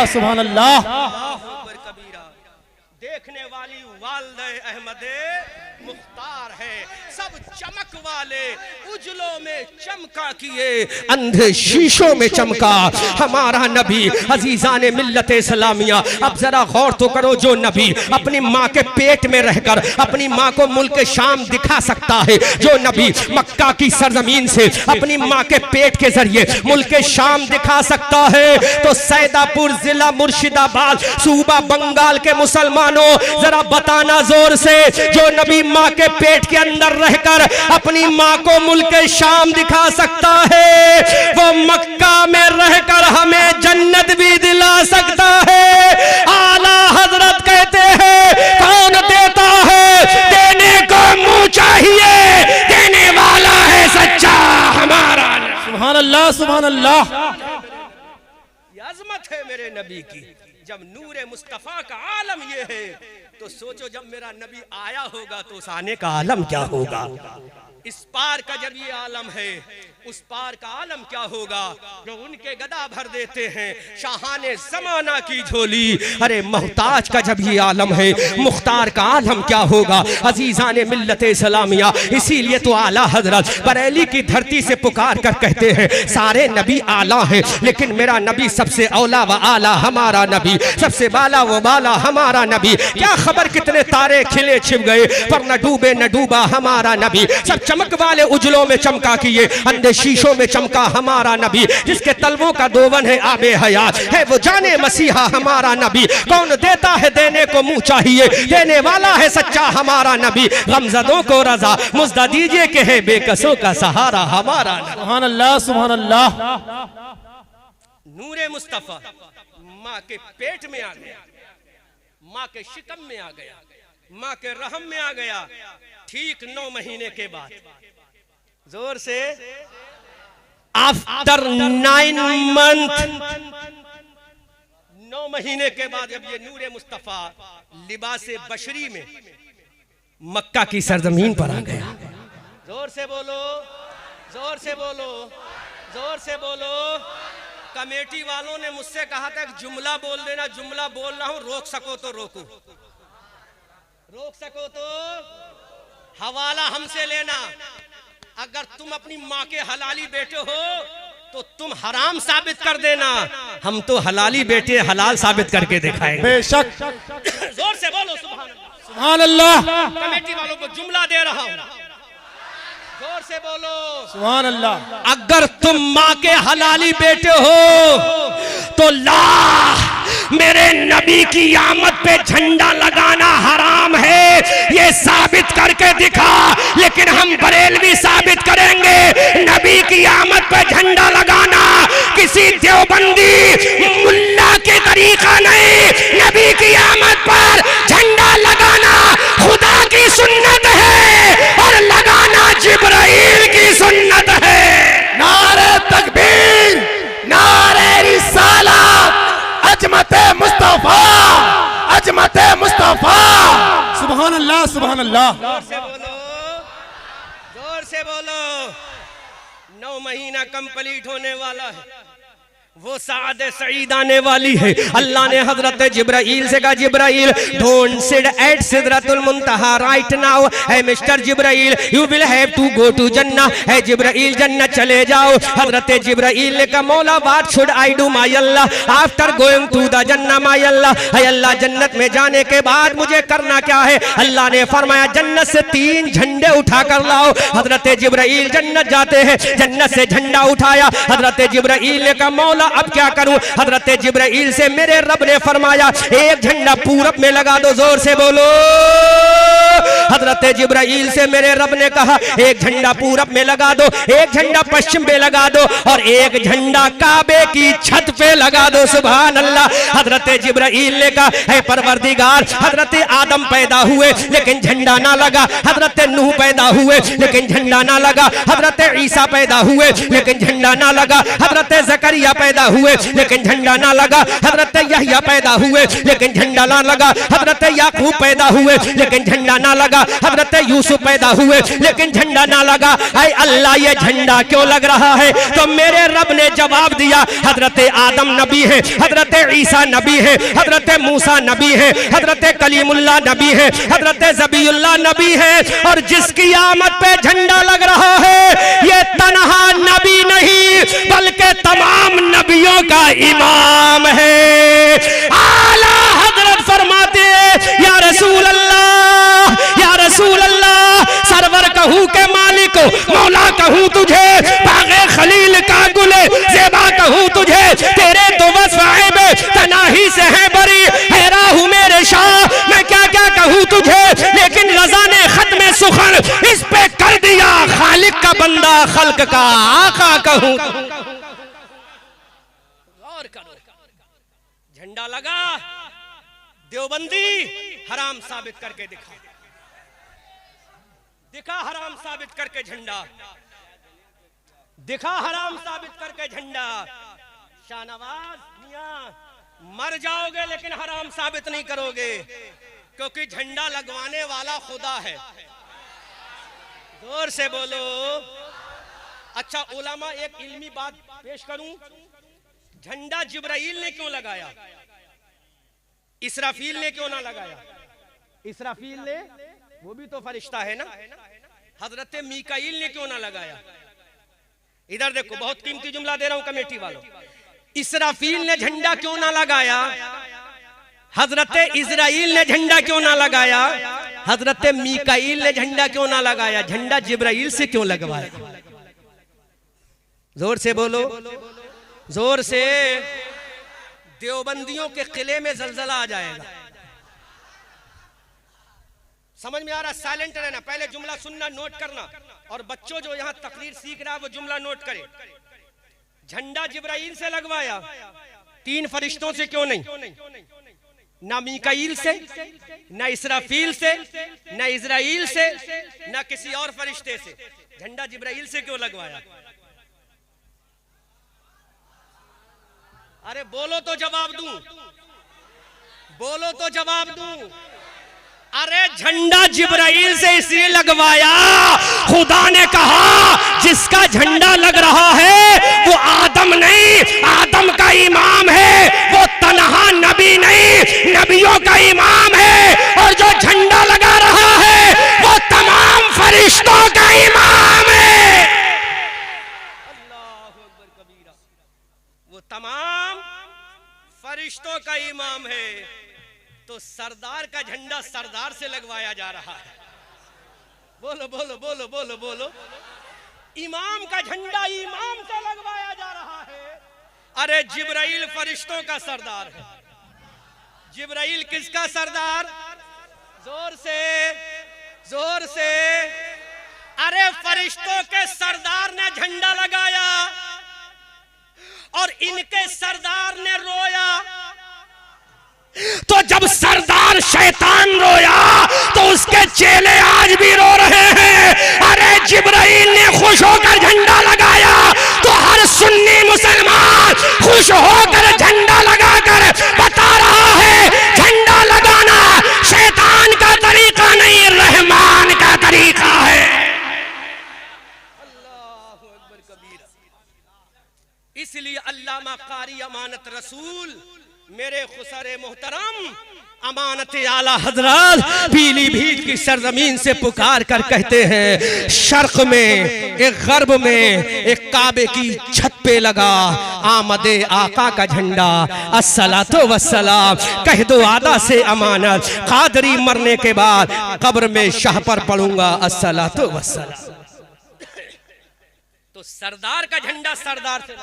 Speaker 4: अल्लाह सुभान अल्लाह।
Speaker 3: कबीरा देखने वाली वालदे अहमदे मुख्तार है, सब चमक वाले उजलों में चमका किए,
Speaker 1: अंधे शीशों में चमका हमारा नबी। अजीजाने मिल्लत इस्लामिया, अब जरा गौर तो करो, जो नबी अपनी माँ के पेट में रहकर अपनी माँ को मुल्क शाम दिखा सकता है, जो नबी मक्का की सरजमीन से अपनी माँ के पेट के जरिए मुल्क शाम दिखा सकता है, तो सैदापुर जिला मुर्शिदाबाद सूबा बंगाल के मुसलमानों जरा बताना जोर से, जो नबी माँ के पेट के अंदर रहकर अपनी माँ को मुल्क शाम दिखा सकता है, वो मक्का में रहकर हमें जन्नत भी दिला सकता है। आला हजरत कहते हैं, कौन देता है, देने को मुंह चाहिए, देने वाला है सच्चा हमारा।
Speaker 4: सुभान अल्लाह सुभान अल्लाह।
Speaker 3: ये अजमत है मेरे नबी की। जब नूरे मुस्तफा का आलम ये है, तो सोचो जब मेरा नबी आया होगा तो उस आने का आलम क्या होगा। इस पार का जब ये आलम है, उस पार का आलम क्या होगा, जो उनके गदा भर देते हैं शाहाने जमाना की झोली। अरे मोहताज का जब ये आलम है, मुख्तार का आलम क्या होगा। अजीजाने मिल्लत इस्लामिया, इसीलिए तो आला हजरत बरेली की धरती से पुकार कर कहते हैं, सारे नबी आला है, लेकिन मेरा नबी सबसे औला व आला हमारा नबी, सबसे बाला व बाला हमारा नबी। क्या खबर कितने तारे खिले छिप गए, पर न डूबे न डूबा हमारा नबी। सब चमक वाले उजलों में चमका किए, अंधे शीशों में चमका हमारा नबी, जिसके तलवों का दोवन है आबे हयात है, वो जाने मसीहा हमारा नबी। कौन देता है, देने को मुंह चाहिए, देने वाला है सच्चा हमारा नबी। गमजदों को रजा मुज्दा दीजिए के है बेकसों का सहारा हमारा नबी।
Speaker 4: सुभान अल्लाह सुभान अल्लाह।
Speaker 3: नूरे मुस्तफा माँ के पेट में आ गया, माँ के शिकम में आ गया, माँ के रहम में आ गया, ठीक 9 महीने के बाद। जोर से,
Speaker 1: आफ्टर 9 मंथ,
Speaker 3: 9 महीने के बाद जब ये नूरे मुस्तफा लिबासे बशरी में
Speaker 1: मक्का की सरजमीन पर आ गया।
Speaker 3: जोर से बोलो, जोर से बोलो, जोर से बोलो। कमेटी वालों ने मुझसे कहा था कि जुमला बोल देना, जुमला बोल रहा हूं, रोक सको तो रोको, रोक सको तो हवाला हमसे लेना। अगर तुम अपनी माँ के हलाली बेटे हो तो तुम हराम साबित कर देना, हम तो हलाली बेटे हलाल साबित करके दिखाएंगे।
Speaker 4: बेशक।
Speaker 3: जोर से बोलो सुभान अल्लाह।
Speaker 4: सुभान अल्लाह।
Speaker 3: कमेटी वालों को जुमला दे रहा हूं, जोर से बोलो
Speaker 4: सुभान अल्लाह।
Speaker 1: अगर तुम माँ के हलाली बेटे हो तो ला मेरे नबी की आमद पे झंडा लगाना हराम है, ये साबित करके दिखा। लेकिन हम बरेलवी साबित करेंगे, नबी की आमद पे झंडा लगाना किसी देवबंदी मुल्ला के तरीका नहीं, नबी की आमद पर झंडा लगाना खुदा की सुन्नत है और लगाना जिब्राइल की सुन्नत है।
Speaker 4: नारे तकबीर, नारे रिसालत, अजमत मुस्तफा, अजमत मुस्तफा। सुभान अल्लाह सुभान अल्लाह।
Speaker 3: जोर से बोलो, जोर से बोलो। 9 महीना कंप्लीट होने वाला है, वो साद सईद आने वाली है। अल्लाह ने हजरत जिब्राइल से कहा, जिब्राइल डोंट सिट एट सिदरतुल मुंतहा right now, hey mister Jibrail, you will have to go to जन्नह, है जिब्राइल जन्नत चले जाओ। हजरत जिब्राइल ने कहा, मौला what should I do my Allah after going to the जन्नह माय अल्लाह, है अल्लाह जन्नत में जाने के बाद मुझे करना क्या है। अल्लाह ने फरमाया, जन्नत से 3 झंडे उठा कर लाओ। हजरत जिब्राइल जन्नत जाते हैं, जन्नत से झंडा उठाया। हजरत जिब्राइल ने कहा, मौला अब क्या करूं। हजरत जिब्राइल से मेरे रब ने फरमाया, एक झंडा पूरब में लगा दो। जोर से बोलो। हजरत जिब्राइल से मेरे रब ने कहा, एक झंडा पूरब में लगा दो, एक झंडा पश्चिम में लगा दो और एक झंडा काबे की छत पे लगा दो। सुभान अल्लाह। हजरत जिब्राइल ने कहा, है परवरदिगार, हजरत आदम पैदा हुए लेकिन झंडा ना लगा, हजरत नूह पैदा हुए लेकिन झंडा ना लगा, हजरत ईसा पैदा हुए लेकिन झंडा ना लगा, हजरत जकरिया पैदा हुए लेकिन झंडा ना लगा, हजरत यहया पैदा हुए लेकिन झंडा ना लगा, हजरत याकूब पैदा हुए लेकिन झंडा ना लगा,
Speaker 1: हजरत यूसुफ पैदा हुए लेकिन झंडा ना लगा। ऐ अल्लाह ये झंडा क्यों लग रहा है? तो मेरे रब ने जवाब दिया, हजरत आदम नबी है, हजरत ईसा नबी है, हजरत मूसा नबी है, हजरत कलीमुल्लाह नबी है, हजरत ज़बीउल्लाह नबी है, और जिसकी आमद पे झंडा लग रहा है ये तन्हा नबी नहीं बल्कि तमाम नबियों का इमाम है। आला हजरत फरमाते या रसूल अल्लाह, या रसूल अल्लाह, सरवर कहूँ के मालिक मौला कहूँ तुझे, बागे खलील का गुले ज़ेबा कहूँ तुझे, तेरे तो वस्फ़ तनाही से है बरी, हैरा हूँ मेरे शाह मैं क्या क्या कहूँ तुझे, लेकिन रज़ा ने खत्म सुखन इस पे कर दिया, खालिक का बंदा खल्क का आका कहूँ। गौर करो, झंडा लगा, देवबंदी हराम साबित करके दिखा, दिखा हराम साबित करके झंडा, दिखा हराम साबित करके झंडा। शाहनवाज मियां मर जाओगे लेकिन हराम साबित नहीं करोगे, क्योंकि झंडा लगवाने वाला खुदा है। जोर से बोलो। अच्छा उलमा एक इल्मी बात पेश करूं, झंडा जिब्राइल ने क्यों लगाया, इसराफील ने क्यों ना लगाया? इसराफील ने, वो भी तो फरिश्ता है ना। हजरत मीकाईल ने क्यों ना लगाया? इधर देखो, बहुत कीमती जुमला दे रहा हूं कमेटी वालों। इसराफील ने झंडा क्यों ना लगाया? हजरत इजराइल ने झंडा क्यों ना लगाया? हजरत मीकाईल ने झंडा क्यों ना लगाया? झंडा जिब्राइल से क्यों लगवाया? जोर से बोलो, जोर से। देवबंदियों के किले में जलजला आ जाएगा। समझ में आ रहा? साइलेंट रहना, पहले जुमला सुनना, नोट करना, और बच्चों जो यहाँ तकरीर सीख रहा है वो जुमला नोट करे। झंडा जिब्राइल से लगवाया, तीन फरिश्तों से क्यों नहीं? ना मीकाईल से, ना इसराफील से, ना इजराइल से, ना किसी और फरिश्ते से। झंडा जिब्राइल से क्यों लगवाया? अरे बोलो तो जवाब दूं, बोलो तो जवाब दूं। अरे झंडा जिब्राइल से इसलिए लगवाया, खुदा ने कहा जिसका झंडा लग रहा है वो आदम नहीं, आदम का इमाम है, वो तन्हा नबी नहीं, नबियों का इमाम है, और जो झंडा लगा रहा है वो तमाम फरिश्तों का इमाम है। अल्लाहु अकबर कबीरा, वो तमाम फरिश्तों का इमाम है। तो सरदार का झंडा सरदार से लगवाया जा रहा है। बोलो बोलो बोलो बोलो बोलो। इमाम का झंडा इमाम से लगवाया जा रहा है। अरे जिब्राइल फरिश्तों का सरदार है। जिब्राइल किसका सरदार? जोर से, जोर से। अरे फरिश्तों के सरदार ने झंडा लगाया और इनके सरदार ने रोया। तो जब सरदार शैतान रोया तो उसके चेले आज भी रो रहे हैं। अरे जिब्राइल ने खुश होकर झंडा लगाया तो हर सुन्नी मुसलमान खुश होकर झंडा लगाकर बता रहा है झंडा लगाना शैतान का तरीका नहीं, रहमान का तरीका है। अल्लाहु अकबर कबीरा। इसलिए अल्लामा कारी अमानत रसूल मेरे खुसरे मोहतरम अमानत आला हजरत पीलीभीत की सरजमीन से पुकार कर कहते हैं, शर्क में एक गर्ब में एक काबे की छत पे लगा आमदे आका का झंडा, अस्सलातो वस्सलाम कह दो आदा से अमानत, कादरी मरने के बाद कब्र में शाह पर पढ़ूंगा अस्सलातो वस्सलाम। तो सरदार का झंडा सरदार से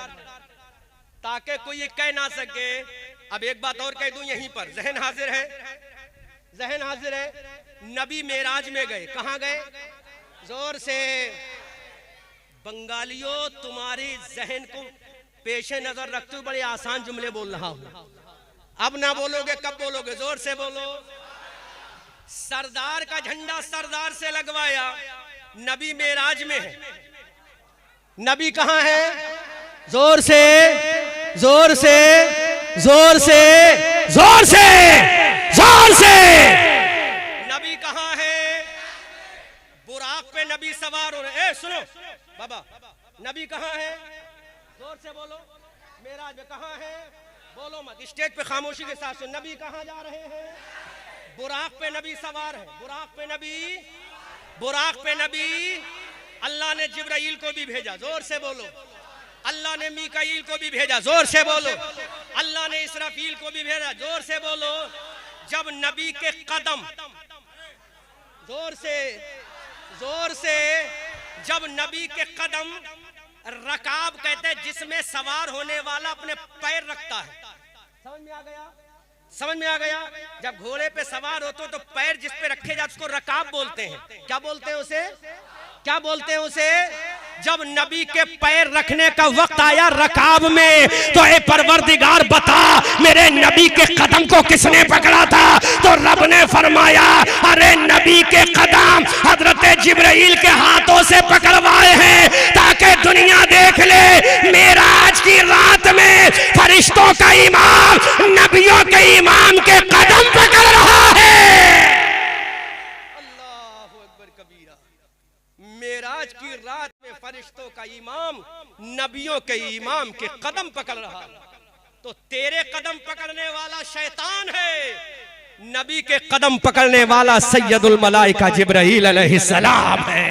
Speaker 1: ताकि कोई कह ना सके। अब एक बात और कह दूं यहीं पर, जहन हाजिर है, जहन हाजिर है। नबी मेराज में गए, कहां गए? जोर से। बंगालियों तुम्हारी जहन को पेशे नजर रखते हुए बड़े आसान जुमले बोल रहा हूं। अब ना बोलोगे कब बोलोगे? जोर से बोलो। सरदार का झंडा सरदार से लगवाया। नबी मेराज में है। नबी कहां है? जोर से, जोर से, जोर से, जोर से, जोर से। नबी कहां है? नबी सवार हो रहे। सुनो बाबा, नबी कहाँ है? जोर से बोलो। मेराज में कहाँ है? बोलो मत, स्टेज पे खामोशी के साथ सुन। नबी कहाँ जा रहे हैं? बुराक पे नबी सवार है। बुराक पे नबी, बुराक पे नबी। अल्लाह ने जिब्राइल को भी भेजा। जोर से बोलो। अल्लाह ने मीकाईल को भी भेजा। जोर से बोलो। अल्लाह ने इसराफील को भी भेजा। जोर से बोलो। जब नबी के कदम, जोर से, जोर से, जब नबी के कदम, रकाब कहते हैं जिसमें सवार होने वाला अपने पैर रखता है। समझ में आ गया? समझ में आ गया? जब घोड़े पे सवार होते हो तो पैर जिस पे रखे जाते उसको रकाब बोलते हैं। क्या बोलते हैं उसे? क्या बोलते हैं उसे? जब नबी के पैर रखने का वक्त आया रकाब में, तो ए परवरदिगार बता मेरे नबी के कदम को किसने पकड़ा था? तो रब ने फरमाया अरे नबी के कदम हजरत जिब्राइल के हाथों से पकड़वाए हैं, ताकि दुनिया देख ले मेराज की रात में फरिश्तों का इमाम नबियों के इमाम के कदम पकड़ रहा है। अल्लाहु अकबर कबीरा। मेराज की रात में फरिश्तों का इमाम नबियों के इमाम के कदम पकड़ रहा है। तो तेरे कदम पकड़ने वाला शैतान है, नबी के कदम पकड़ने वाला सैयदुल मलाइका जिब्राइल अलैहिस्सलाम है।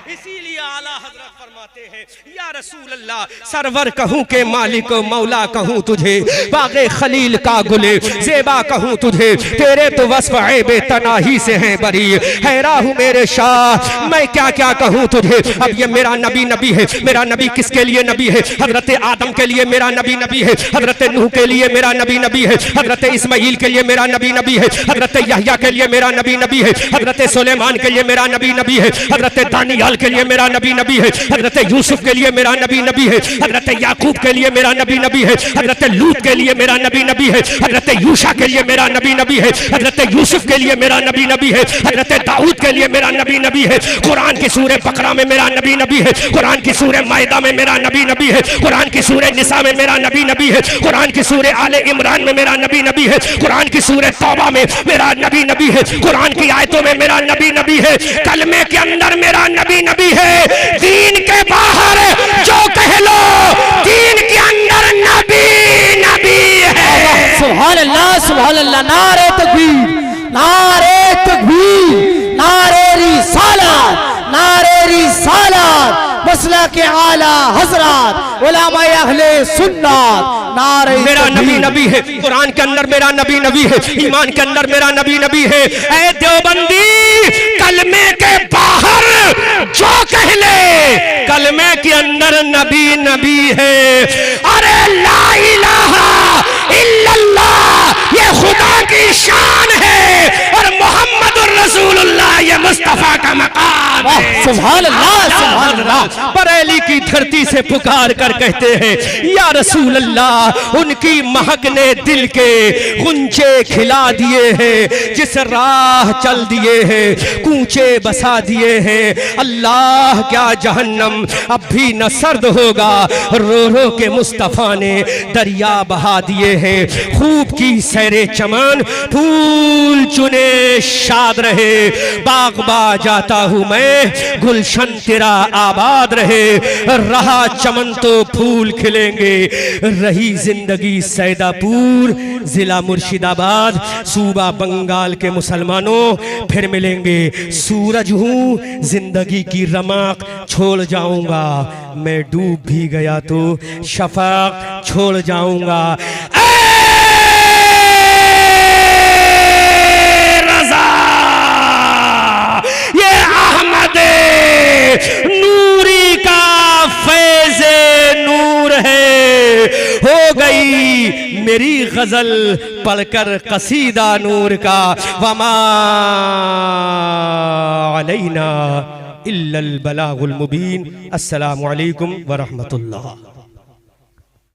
Speaker 1: इसीलिए आला हजरत फरमाते हैं या रसूल अल्लाह, सरवर कहूँ के मालिक मौला कहूँ तुझे, बागे खलील का गुले जेबा कहूँ तुझे, तेरे तो वस्फ ऐबे तनाही से हैं बरी, हैरा हूँ मेरे शाह मैं क्या क्या कहूँ तुझे। अब ये मेरा नबी नबी है। मेरा नबी किसके लिए नबी है? हजरत आदम के लिए मेरा नबी नबी है। हजरत नूह के लिए मेरा नबी नबी है। हजरत इस्माइल के लिए मेरा नबी नबी है। हजरत यहया के लिए मेरा नबी नबी है। हजरत सुलेमान के लिए मेरा नबी नबी है। हजरत दानियाल के लिए मेरा नबी नबी है। हजरत यूसुफ के लिए मेरा नबी नबी है। हजरत याकूब के लिए मेरा नबी नबी है। हजरत लूत के लिए मेरा नबी नबी है। हजरत यूशा के लिए मेरा नबी नबी है। हजरत यूसुफ के लिए मेरा नबी नबी है। हजरत दाऊद के लिए मेरा नबी नबी है। कुरान की सूरह बकरा में मेरा नबी नबी है। कुरान की सूरह मायदा में मेरा नबी नबी है। कुरान की सूरह निसा में मेरा नबी नबी है। कुरान की सूरह आले इमरान में मेरा नबी नबी है। कुरान की सूरह तौबा में मेरा नबी नबी है। कुरान की आयतों में मेरा नबी नबी है। कलमे के अंदर मेरा नबी नबी है। दीन के बाहर जो कह लो, दीन के अंदर नबी नबी है।
Speaker 2: सुभान अल्लाह, सुभान अल्लाह। नारे तकबीर, नारे तकबीर, नारे रिसालत, नारे रिसालत, मसला के आला हजरत उलमा अहले सुन्नत। नारे
Speaker 1: मेरा नबी नबी है। कुरान के अंदर मेरा नबी नबी है। ईमान के अंदर मेरा नबी नबी है। ऐ देवबंदी, कलमे के बाहर जो कह ले, कलमे के अंदर नबी नबी है। अरे ला इलाहा इल्लल्लाह ये खुदा की शान है, और मोहम्मदुर रसूलुल्लाह ये मुस्तफा का मकाम है।
Speaker 2: सुभान अल्लाह, सुभान अल्लाह।
Speaker 1: बरेली की धरती से पुकार कर कहते हैं या रसूल अल्लाह, उनकी महक ने दिल के गुंजे खिला दिए हैं, जिस राह चल दिए हैं कूचे बसा दिए हैं। अल्लाह क्या जहन्नम अब भी न सर्द होगा, रो रो के मुस्तफा ने दरिया बहा दिए हैं। खूब की सैरे चमन, फूल चुने शाद रहे, बागबा जाता हूँ मैं, गुलशन तेरा आबाद रहे। रहा चमन तो फूल खिलेंगे, रही जिंदगी सैदापुर जिला मुर्शिदाबाद सूबा बंगाल के मुसलमानों, फिर मिलेंगे। सूरज हूँ जिंदगी की रमक छोड़ जाऊंगा, मैं डूब भी गया तो शफाक छोड़ जाऊंगा। नूरी का फैज़े नूर है, हो गई मेरी गजल पढ़कर कसीदा नूर का। वमा अलैना इल्लल बलागुल मुबीन। अस्सलामु अलैकुम व रहमतुल्लाह।